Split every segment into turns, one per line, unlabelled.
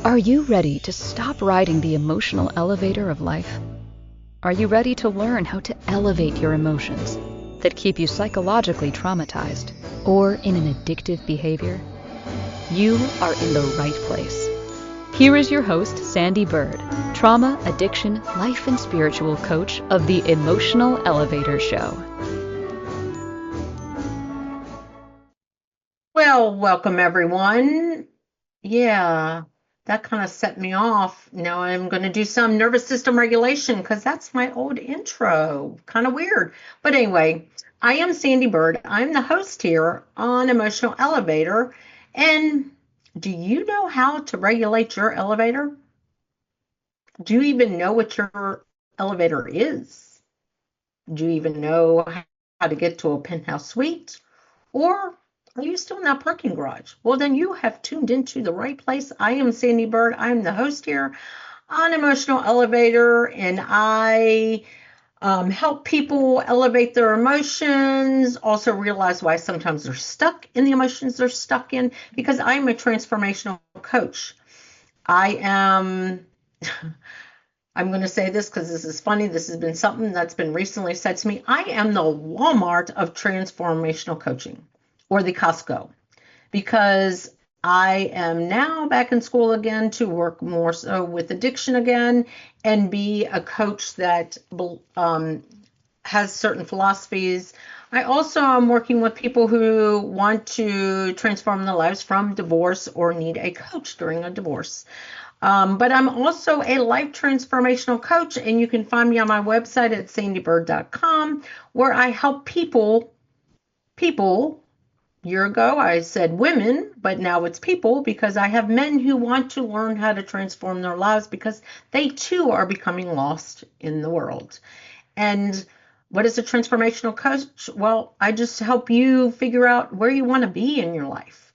Are you ready to stop riding the emotional elevator of life? Are you ready to learn how to elevate your emotions that keep you psychologically traumatized or in an addictive behavior? You are in the right place. Here is your host, Sandee Byrd, trauma, addiction, life, and spiritual coach of the Emotional Elevator Show.
Well, welcome everyone. Yeah, that kind of set me off. Now I'm going to do some nervous system regulation because that's my old intro. Kind of weird. But anyway, I am Sandee Byrd. I'm the host here on Emotional Elevator. And do you know how to regulate your elevator? Do you even know what your elevator is? Do you even know how to get to a penthouse suite? Or are you still in that parking garage? Well, then you have tuned into the right place. I am Sandee Byrd. I'm the host here on Emotional Elevator, and I help people elevate their emotions, also realize why sometimes they're stuck in the emotions they're stuck in, because I'm a transformational coach. I am. I'm going to say this because this is funny. This has been something that's been recently said to me. I am the Walmart of transformational coaching, or the Costco, because I am now back in school again to work more so with addiction again and be a coach that has certain philosophies. I also am working with people who want to transform their lives from divorce or need a coach during a divorce. But I'm also a life transformational coach, and you can find me on my website at sandeebyrd.com, where I help people. Year ago, I said women, but now it's people because I have men who want to learn how to transform their lives because they too are becoming lost in the world. And what is a transformational coach? Well, I just help you figure out where you want to be in your life.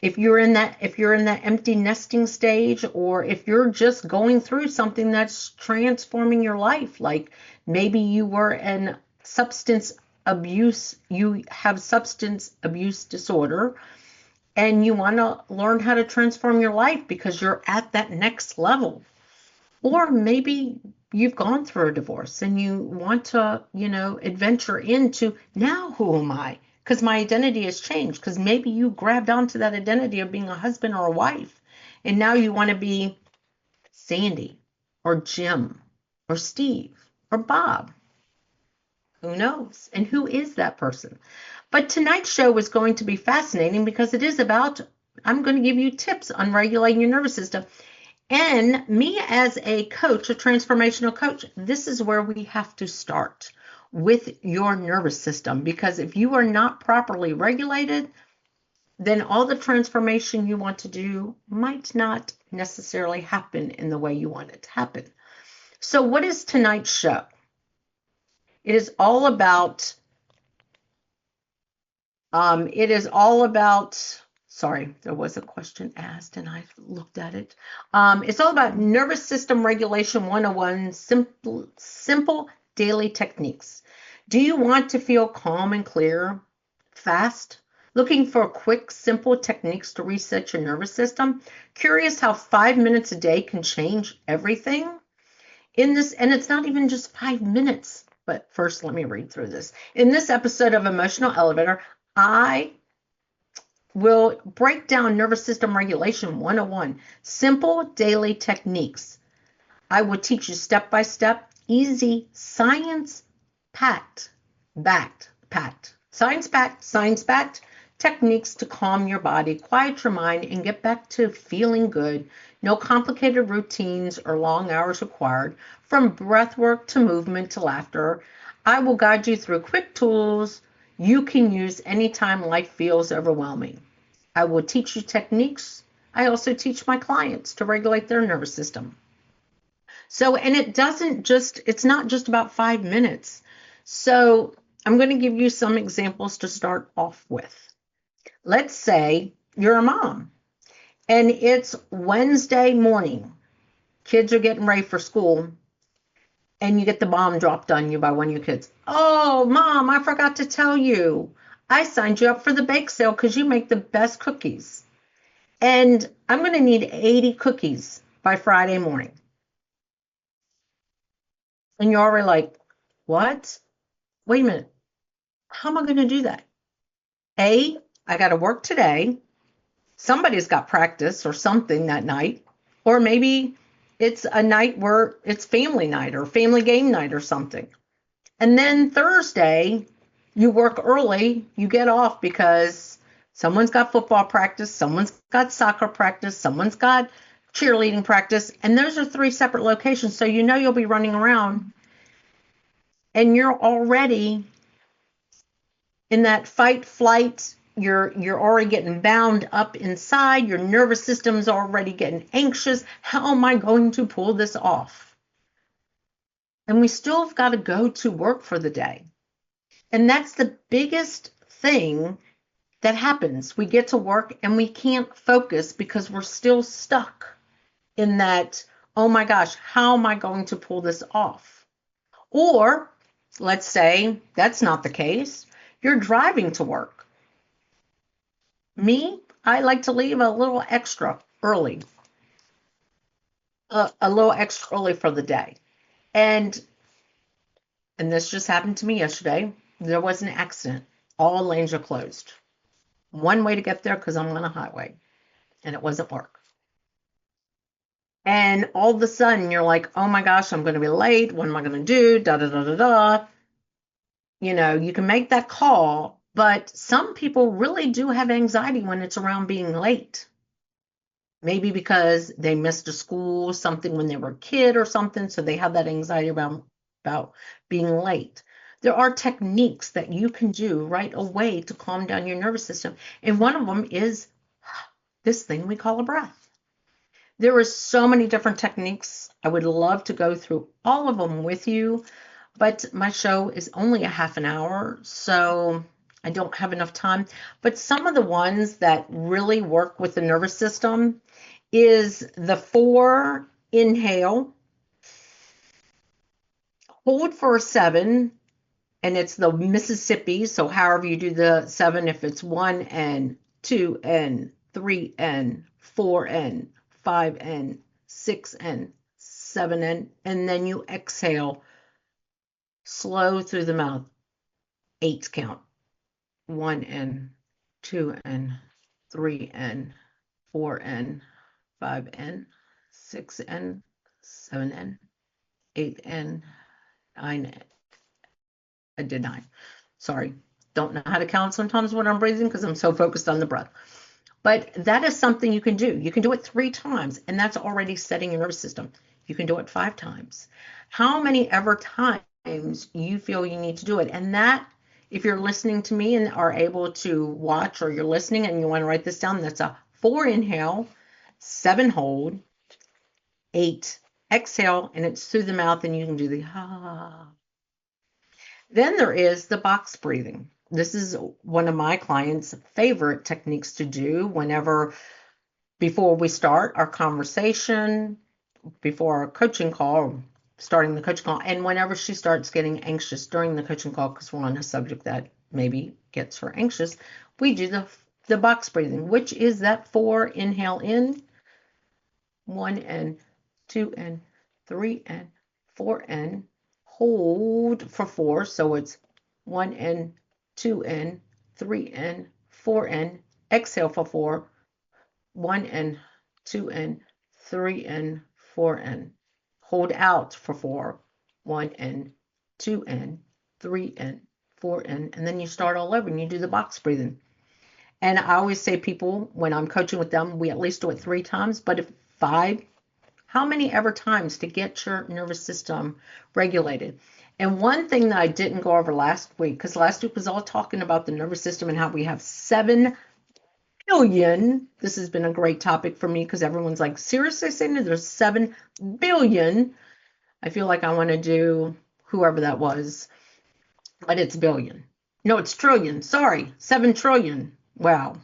If you're in that empty nesting stage, or if you're just going through something that's transforming your life, like maybe you have substance abuse disorder, and you want to learn how to transform your life because you're at that next level. Or maybe you've gone through a divorce and you want to, adventure into, now who am I? Because my identity has changed. Because maybe you grabbed onto that identity of being a husband or a wife, and now you want to be Sandy or Jim or Steve or Bob. Who knows? And who is that person? But tonight's show is going to be fascinating because I'm going to give you tips on regulating your nervous system. And me as a coach, a transformational coach, this is where we have to start with your nervous system. Because if you are not properly regulated, then all the transformation you want to do might not necessarily happen in the way you want it to happen. So what is tonight's show? It is all about, sorry, there was a question asked and I looked at it. It's all about nervous system regulation 101, simple daily techniques. Do you want to feel calm and clear, fast? Looking for quick, simple techniques to reset your nervous system? Curious how 5 minutes a day can change everything? And it's not even just 5 minutes. But first, let me read through this. In this episode of Emotional Elevator, I will break down nervous system regulation 101, simple daily techniques. I will teach you step by step, easy, science packed techniques to calm your body, quiet your mind, and get back to feeling good. No complicated routines or long hours required. From breathwork to movement to laughter, I will guide you through quick tools you can use anytime life feels overwhelming. I will teach you techniques. I also teach my clients to regulate their nervous system. So, and it's not just about 5 minutes. So I'm going to give you some examples to start off with. Let's say you're a mom and it's Wednesday morning. Kids are getting ready for school, and you get the bomb dropped on you by one of your kids. Oh, Mom, I forgot to tell you. I signed you up for the bake sale because you make the best cookies. And I'm going to need 80 cookies by Friday morning. And you're already like, what? Wait a minute. How am I going to do that? I got to work today. Somebody's got practice or something that night. Or maybe it's a night where it's family night or family game night or something. And then Thursday, you work early, you get off because someone's got football practice, someone's got soccer practice, someone's got cheerleading practice, and those are three separate locations. So you know you'll be running around and you're already in that fight flight. You're already getting bound up inside. Your nervous system's already getting anxious. How am I going to pull this off? And we still have got to go to work for the day. And that's the biggest thing that happens. We get to work and we can't focus because we're still stuck in that, oh my gosh, how am I going to pull this off? Or let's say that's not the case. You're driving to work. Me, I like to leave a little extra early, a little extra early for the day. And this just happened to me yesterday. There was an accident. All lanes are closed. One way to get there because I'm on a highway and it wasn't work. And all of a sudden you're like, oh my gosh, I'm going to be late. What am I going to do? Da da da da da. You know, you can make that call, but some people really do have anxiety when it's around being late. Maybe because they missed a school, something when they were a kid or something, so they have that anxiety about being late. There are techniques that you can do right away to calm down your nervous system. And one of them is this thing we call a breath. There are so many different techniques. I would love to go through all of them with you, but my show is only a half an hour, so I don't have enough time. But some of the ones that really work with the nervous system is the 4 inhale, hold for a 7, and it's the Mississippi. So however you do the 7, if it's 1 and 2 and 3 and 4 and 5 and 6 and 7 and then you exhale slow through the mouth. 8 count. 1 and 2 and 3 and 4 and 5 and 6 and 7 and 8 and 9. I did 9. Sorry. Don't know how to count sometimes when I'm breathing because I'm so focused on the breath. But that is something you can do. You can do it 3 times, and that's already setting your nervous system. You can do it 5 times. How many ever times you feel you need to do it? And that, if you're listening to me and are able to watch, or you're listening and you want to write this down, that's a 4 inhale, 7 hold, 8 exhale, and it's through the mouth, and you can do the ha. Then there is the box breathing. This is one of my clients' favorite techniques to do before we start our conversation, before our coaching call, starting the coaching call, and whenever she starts getting anxious during the coaching call, because we're on a subject that maybe gets her anxious, we do the box breathing, which is that 4 inhale in, 1 and 2 and 3 and 4 and hold for 4. So it's 1 and 2 and 3 and 4 and exhale for 4. 1 and 2 and 3 and 4 and hold out for 4. 1 and 2 and 3 and 4 and then you start all over and you do the box breathing. And I always say people, when I'm coaching with them, we at least do it 3 times, but if 5, how many ever times to get your nervous system regulated? And one thing that I didn't go over last week, because last week was all talking about the nervous system and how we have 7 billion. This has been a great topic for me because everyone's like, seriously, Sandee, there's 7 billion. I feel like I want to do whoever that was, but it's billion. No, it's trillion. Sorry, 7 trillion. Wow.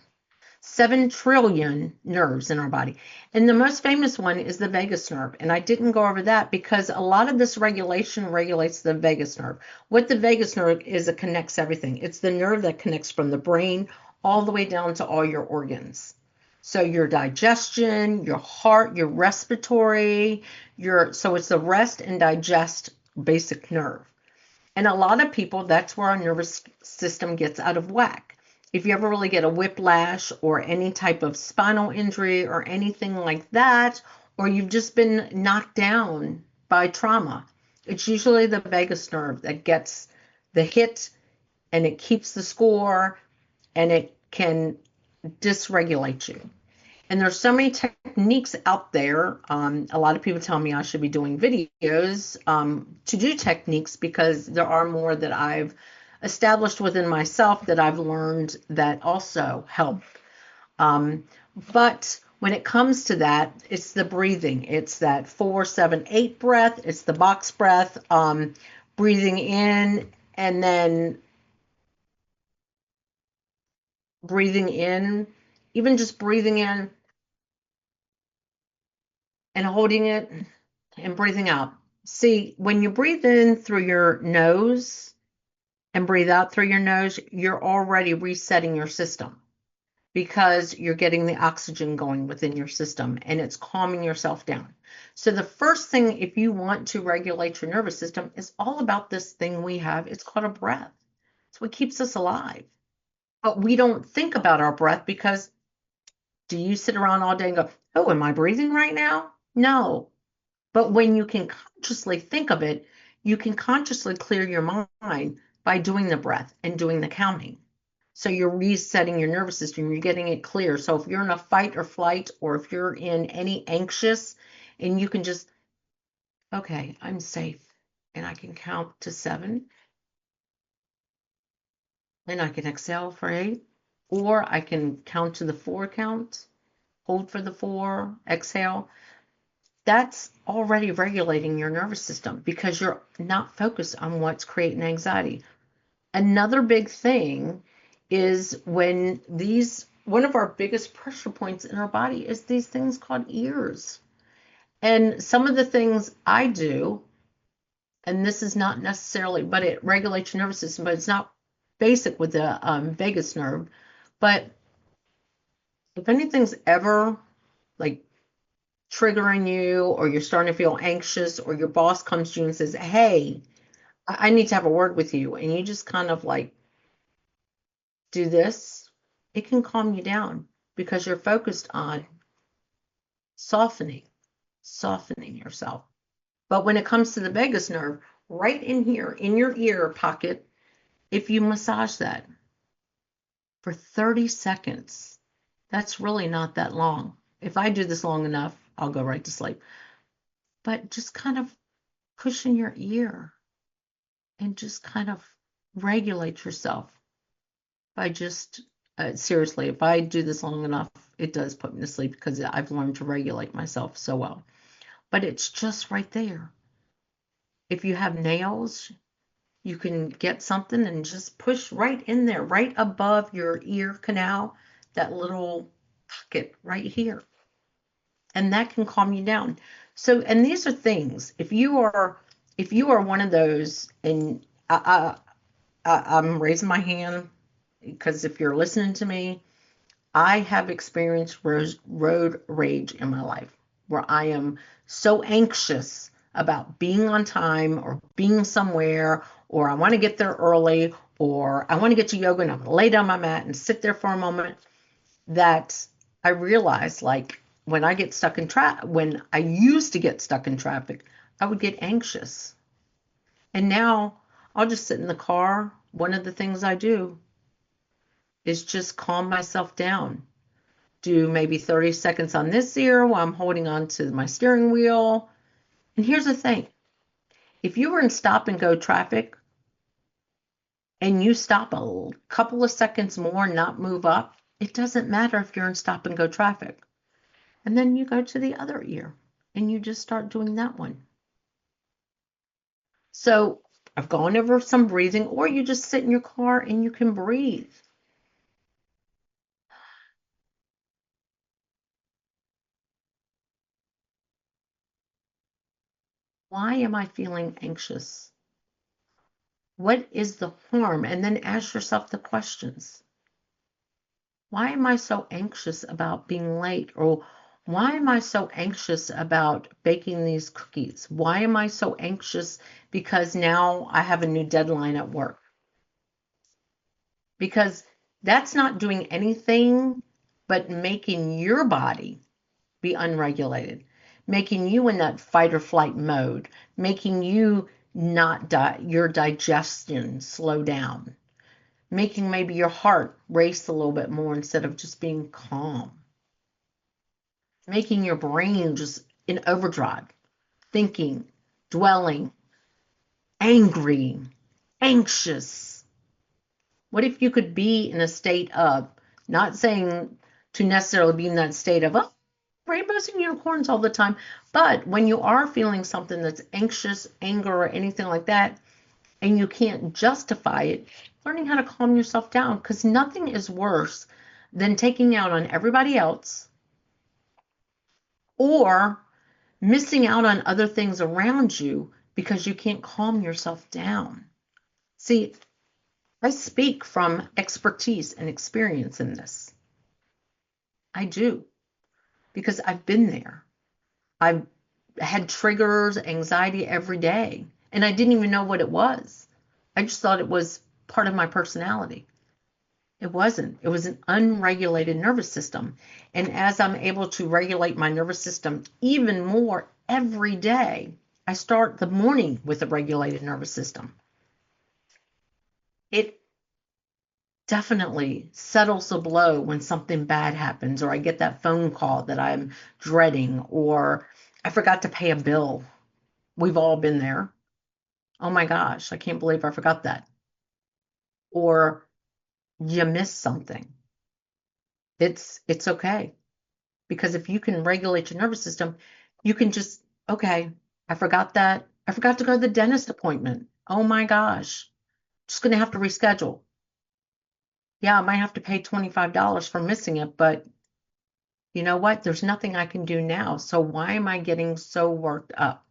7 trillion nerves in our body. And the most famous one is the vagus nerve. And I didn't go over that because a lot of this regulation regulates the vagus nerve. What the vagus nerve is, it connects everything. It's the nerve that connects from the brain all the way down to all your organs. So your digestion, your heart, your respiratory, so it's the rest and digest basic nerve. And a lot of people, that's where our nervous system gets out of whack. If you ever really get a whiplash or any type of spinal injury or anything like that, or you've just been knocked down by trauma, it's usually the vagus nerve that gets the hit, and it keeps the score, and it can dysregulate you. And there's so many techniques out there. A lot of people tell me I should be doing videos to do techniques, because there are more that I've established within myself that I've learned that also help. But when it comes to that, it's the breathing. It's that 4-7-8 breath. It's the box breath, breathing in and then breathing in, even just breathing in and holding it and breathing out. See, when you breathe in through your nose and breathe out through your nose, you're already resetting your system, because you're getting the oxygen going within your system and it's calming yourself down. So the first thing, if you want to regulate your nervous system, is all about this thing we have. It's called a breath. It's what keeps us alive. But we don't think about our breath, because do you sit around all day and go, oh, am I breathing right now? No. But when you can consciously think of it, you can consciously clear your mind by doing the breath and doing the counting. So you're resetting your nervous system, you're getting it clear. So if you're in a fight or flight, or if you're in any anxious, and you can just, okay, I'm safe, and I can count to 7, and I can exhale for 8, or I can count to the 4 count, hold for the 4, exhale. That's already regulating your nervous system, because you're not focused on what's creating anxiety. Another big thing is one of our biggest pressure points in our body is these things called ears. And some of the things I do, and this is not necessarily, but it regulates your nervous system, but it's not basic with the vagus nerve. But if anything's ever like triggering you, or you're starting to feel anxious, or your boss comes to you and says, hey, I need to have a word with you, and you just kind of like do this, it can calm you down, because you're focused on softening, softening yourself. But when it comes to the vagus nerve, right in here, in your ear pocket, if you massage that for 30 seconds, that's really not that long. If I do this long enough, I'll go right to sleep. But just kind of push in your ear and just kind of regulate yourself by just seriously, if I do this long enough, it does put me to sleep, because I've learned to regulate myself so well. But it's just right there. If you have nails, you can get something and just push right in there, right above your ear canal, that little pocket right here. And that can calm you down. So, and these are things, if you are one of those, and I'm raising my hand, because if you're listening to me, I have experienced road rage in my life, where I am so anxious about being on time, or being somewhere, or I want to get there early, or I want to get to yoga and I'm going to lay down my mat and sit there for a moment, that I realize, like, when I used to get stuck in traffic, I would get anxious. And now I'll just sit in the car. One of the things I do is just calm myself down. Do maybe 30 seconds on this ear while I'm holding on to my steering wheel. And here's the thing. If you were in stop and go traffic, and you stop a couple of seconds more, not move up, it doesn't matter if you're in stop and go traffic. And then you go to the other ear and you just start doing that one. So I've gone over some breathing, or you just sit in your car and you can breathe. Why am I feeling anxious? What is the harm? And then ask yourself the questions. Why am I so anxious about being late? Or why am I so anxious about baking these cookies? Why am I so anxious because now I have a new deadline at work? Because that's not doing anything but making your body be unregulated, making you in that fight or flight mode, making you not your digestion slow down, making maybe your heart race a little bit more instead of just being calm, making your brain just in overdrive, thinking, dwelling, angry, anxious. What if you could be in a state of, not saying to necessarily be in that state of, oh, rainbows and unicorns all the time, but when you are feeling something that's anxious, anger, or anything like that, and you can't justify it, learning how to calm yourself down, because nothing is worse than taking out on everybody else or missing out on other things around you because you can't calm yourself down. See, I speak from expertise and experience in this. I do, because I've been there. I've had triggers, anxiety every day, and I didn't even know what it was. I just thought it was part of my personality. It wasn't. It was an unregulated nervous system. And as I'm able to regulate my nervous system even more every day, I start the morning with a regulated nervous system. It definitely settles the blow when something bad happens, or I get that phone call that I'm dreading, or I forgot to pay a bill. We've all been there. Oh my gosh, I can't believe I forgot that. Or you miss something. It's okay. Because if you can regulate your nervous system, you can just, okay, I forgot that. I forgot to go to the dentist appointment. Oh my gosh. Just going to have to reschedule. Yeah, I might have to pay $25 for missing it, but you know what? There's nothing I can do now. So why am I getting so worked up?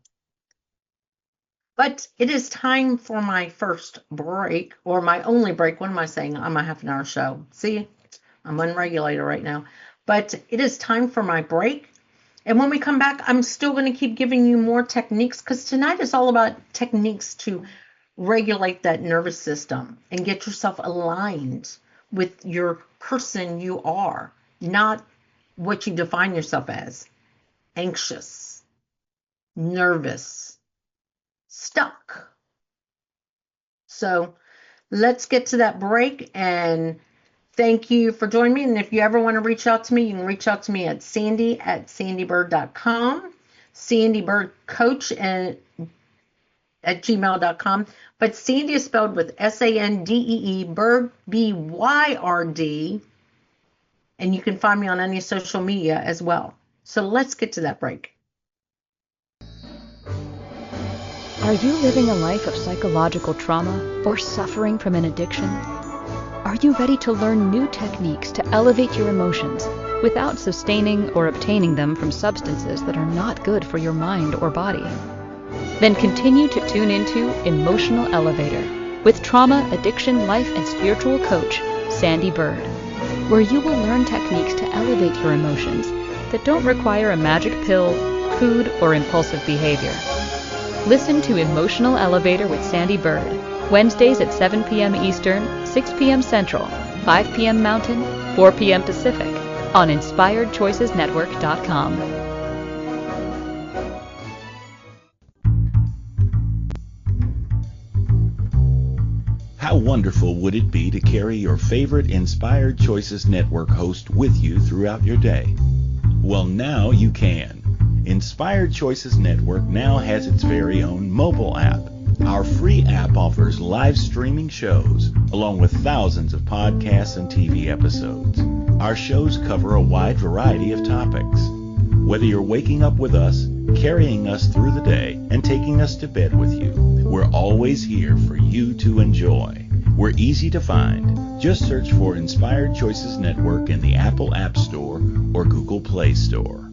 But it is time for my first break, or my only break. What am I saying? I'm a half an hour show. See, I'm unregulated right now. But it is time for my break. And when we come back, I'm still going to keep giving you more techniques, because tonight is all about techniques to regulate that nervous system and get yourself aligned with your person you are, not what you define yourself as: anxious, nervous, stuck. So let's get to that break, and thank you for joining me. And if you ever want to reach out to me, you can reach out to me at Sandee@sandeebyrd.com, Sandee Byrd Coach at gmail.com. But Sandee is spelled with Sandee, Byrd, Byrd. And you can find me on any social media as well. So let's get to that break.
Are you living a life of psychological trauma or suffering from an addiction? Are you ready to learn new techniques to elevate your emotions without sustaining or obtaining them from substances that are not good for your mind or body? Then continue to tune into Emotional Elevator with trauma, addiction, life, and spiritual coach, Sandee Byrd, where you will learn techniques to elevate your emotions that don't require a magic pill, food, or impulsive behavior. Listen to Emotional Elevator with Sandee Byrd, Wednesdays at 7 p.m. Eastern, 6 p.m. Central, 5 p.m. Mountain, 4 p.m. Pacific, on InspiredChoicesNetwork.com.
How wonderful would it be to carry your favorite Inspired Choices Network host with you throughout your day? Well, now you can. Inspired Choices Network now has its very own mobile app. Our free app offers live streaming shows, along with thousands of podcasts and TV episodes. Our shows cover a wide variety of topics. Whether you're waking up with us, carrying us through the day, and taking us to bed with you, we're always here for you to enjoy. We're easy to find. Just search for Inspired Choices Network in the Apple App Store or Google Play Store.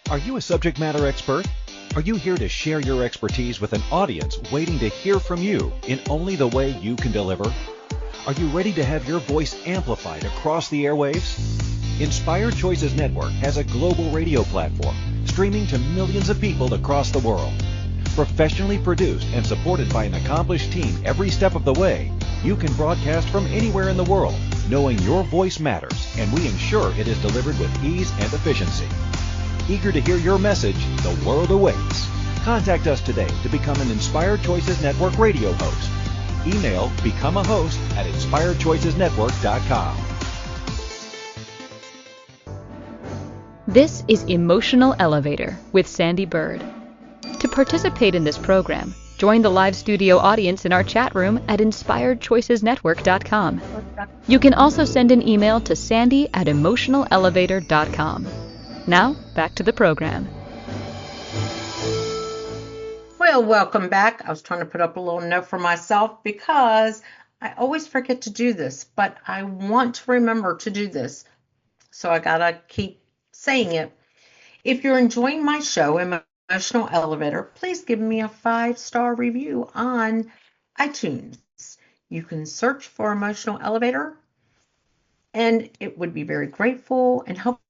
Are you a subject matter expert? Are you here to share your expertise with an audience waiting to hear from you in only the way you can deliver? Are you ready to have your voice amplified across the airwaves? Inspired Choices Network has a global radio platform streaming to millions of people across the world. Professionally produced and supported by an accomplished team every step of the way, you can broadcast from anywhere in the world, knowing your voice matters, and we ensure it is delivered with ease and efficiency. Eager to hear your message, the world awaits. Contact us today to become an Inspired Choices Network radio host. Email become a host at inspiredchoicesnetwork.com.
This is Emotional Elevator with Sandee Byrd. To participate in this program, join the live studio audience in our chat room at inspiredchoicesnetwork.com. You can also send an email to sandy@emotionalelevator.com. Now, back to the program.
Well, welcome back. I was trying to put up a little note for myself because I always forget to do this, but I want to remember to do this. So I gotta keep saying it. If you're enjoying my show, Emotional Elevator, please give me a 5-star review on iTunes. You can search for Emotional Elevator, and it would be very grateful and helpful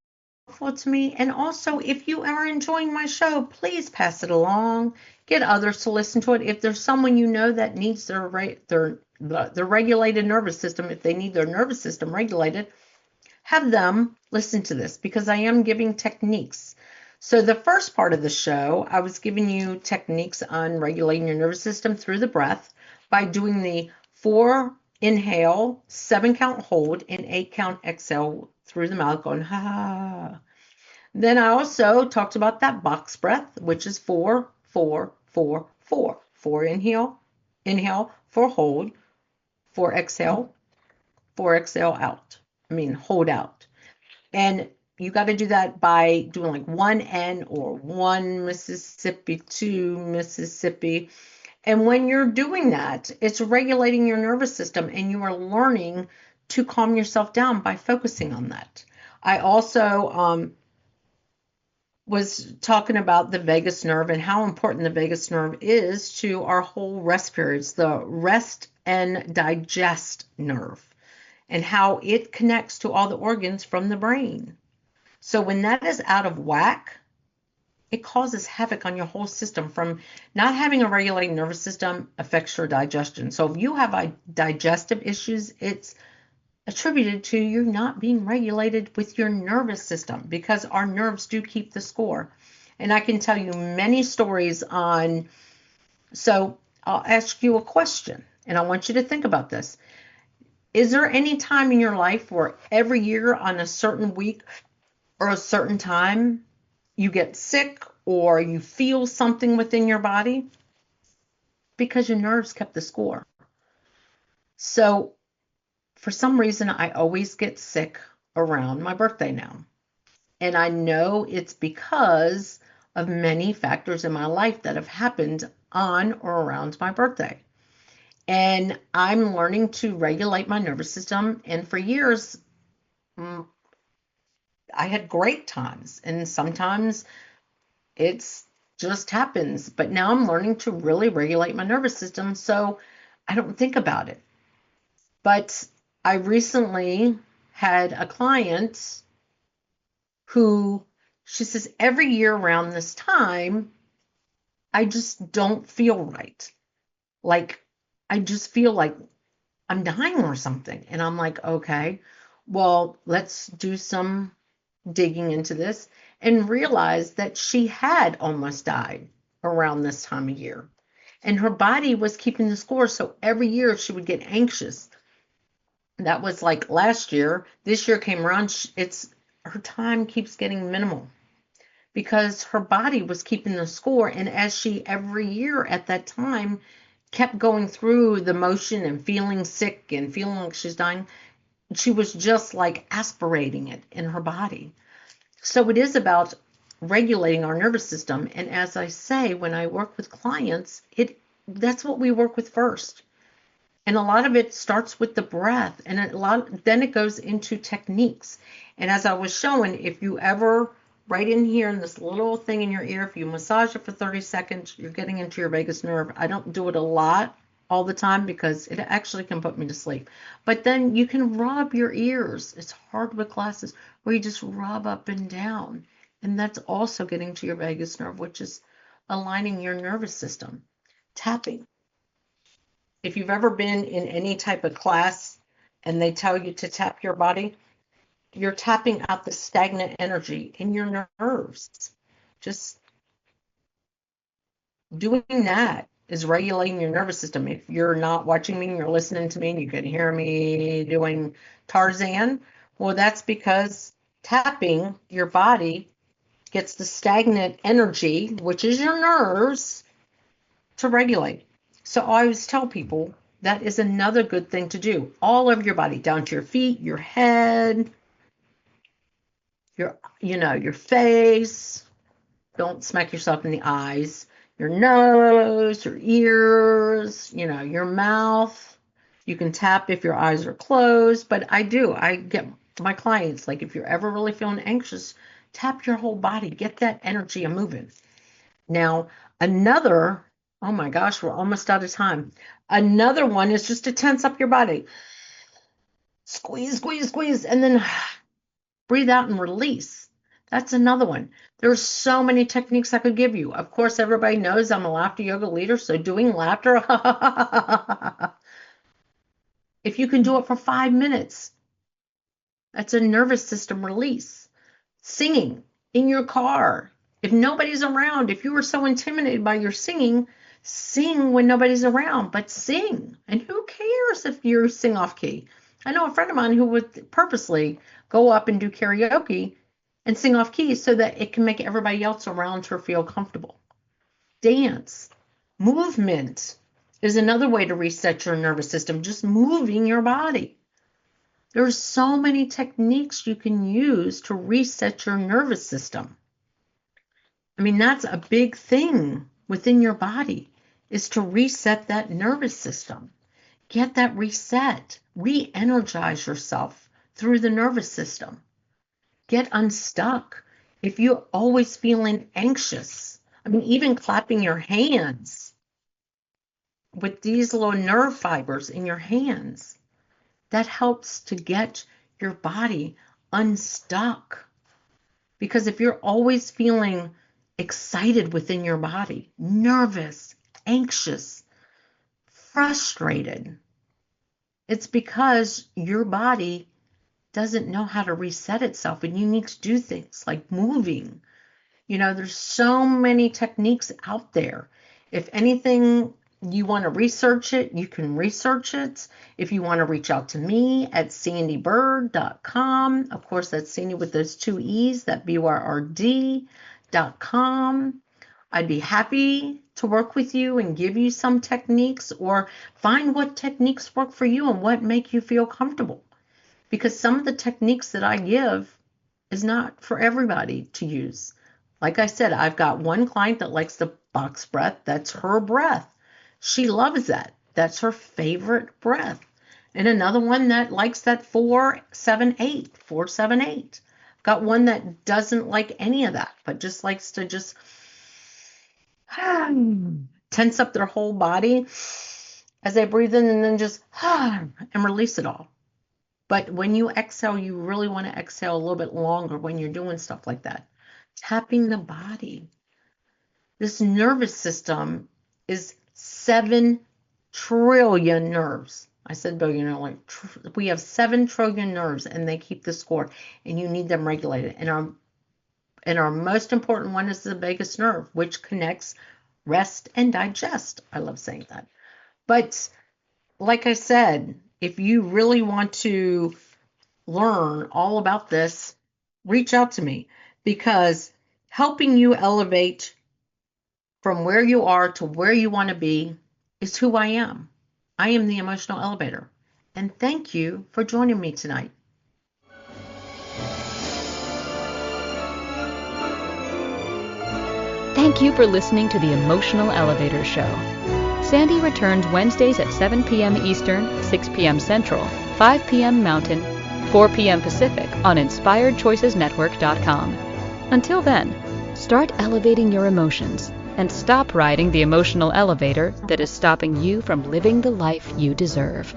to me. And also, if you are enjoying my show, please pass it along. Get others to listen to it. If there's someone you know that needs their regulated nervous system, if they need their nervous system regulated, have them listen to this because I am giving techniques. So the first part of the show, I was giving you techniques on regulating your nervous system through the breath by doing the 4 inhale, 7 count hold, and 8 count exhale through the mouth going ha. Then I also talked about that box breath, which is 4, 4, 4, 4. 4 inhale, 4 hold, 4 exhale, 4 exhale out. Hold out. And you got to do that by doing like 1 N or 1 Mississippi, 2 Mississippi. And when you're doing that, it's regulating your nervous system and you are learning to calm yourself down by focusing on that. I also was talking about the vagus nerve and how important the vagus nerve is to our whole rest periods, the rest and digest nerve, and how it connects to all the organs from the brain. So when that is out of whack, it causes havoc on your whole system. From not having a regulating nervous system affects your digestion. So if you have digestive issues, it's attributed to you not being regulated with your nervous system because our nerves do keep the score. And I can tell you many stories on, so I'll ask you a question and I want you to think about this. Is there any time in your life where every year on a certain week or a certain time you get sick or you feel something within your body? Because your nerves kept the score. So for some reason, I always get sick around my birthday now. And I know it's because of many factors in my life that have happened on or around my birthday. And I'm learning to regulate my nervous system. And for years, I had great times. And sometimes it's just happens. But now I'm learning to really regulate my nervous system so I don't think about it. But I recently had a client who, she says, every year around this time, I just don't feel right. Like, I just feel like I'm dying or something. And I'm like, okay, well, let's do some digging into this and realize that she had almost died around this time of year. And her body was keeping the score. So every year she would get anxious. That was like last year. This year came around. Her time keeps getting minimal because her body was keeping the score. And as she every year at that time kept going through the motion and feeling sick and feeling like she's dying, she was just like aspirating it in her body. So it is about regulating our nervous system. And as I say, when I work with clients, that's what we work with first. And a lot of it starts with the breath, and then it goes into techniques. And as I was showing, if you ever right in here in this little thing in your ear. If you massage it for 30 seconds, you're getting into your vagus nerve. I don't do it a lot all the time because it actually can put me to sleep. But then you can rub your ears. It's hard with glasses where you just rub up and down. And that's also getting to your vagus nerve, which is aligning your nervous system. Tapping. If you've ever been in any type of class and they tell you to tap your body, you're tapping out the stagnant energy in your nerves. Just doing that is regulating your nervous system. If you're not watching me and you're listening to me and you can hear me doing Tarzan, well, that's because tapping your body gets the stagnant energy, which is your nerves, to regulate. So I always tell people that is another good thing to do. All of your body, down to your feet, your head, your face. Don't smack yourself in the eyes. Your nose, your ears, your mouth. You can tap if your eyes are closed, but I get my clients, like if you're ever really feeling anxious, tap your whole body, get that energy moving. Now, oh my gosh, we're almost out of time. Another one is just to tense up your body. Squeeze, squeeze, squeeze, and then breathe out and release. That's another one. There's so many techniques I could give you. Of course, everybody knows I'm a laughter yoga leader, so doing laughter, if you can do it for 5 minutes, that's a nervous system release. Singing in your car. If nobody's around, if you were so intimidated by your singing, sing when nobody's around, but sing. And who cares if you sing off key? I know a friend of mine who would purposely go up and do karaoke and sing off key so that it can make everybody else around her feel comfortable. Dance. Movement is another way to reset your nervous system, just moving your body. There's so many techniques you can use to reset your nervous system. I mean, that's a big thing within your body, is to reset that nervous system. Get that reset. Re-energize yourself through the nervous system. Get unstuck. If you're always feeling anxious, I mean, even clapping your hands with these little nerve fibers in your hands, that helps to get your body unstuck. Because if you're always feeling excited within your body, nervous, anxious, frustrated, it's because your body doesn't know how to reset itself, and you need to do things like moving. There's so many techniques out there. If anything, you want to research it, you can research it. If you want to reach out to me at sandeebyrd.com, of course, that's Sandee with those 2 E's, that BYRD.com. I'd be happy to work with you and give you some techniques, or find what techniques work for you and what make you feel comfortable. Because some of the techniques that I give is not for everybody to use. Like I said, I've got one client that likes the box breath. That's her breath. She loves that. That's her favorite breath. And another one that likes that 4-7-8. Got one that doesn't like any of that, but just likes to just tense up their whole body as they breathe in, and then just and release it all. But when you exhale, you really want to exhale a little bit longer when you're doing stuff like that. Tapping the body. This nervous system is 7 trillion nerves. I said billion, we have 7 trillion nerves, and they keep the score, and you need them regulated. And our most important one is the vagus nerve, which connects rest and digest. I love saying that. But like I said, if you really want to learn all about this, reach out to me, because helping you elevate from where you are to where you want to be is who I am. I am the emotional elevator. And thank you for joining me tonight.
Thank you for listening to the Emotional Elevator Show. Sandee returns Wednesdays at 7 p.m. Eastern, 6 p.m. Central, 5 p.m. Mountain, 4 p.m. Pacific on InspiredChoicesNetwork.com. Until then, start elevating your emotions and stop riding the emotional elevator that is stopping you from living the life you deserve.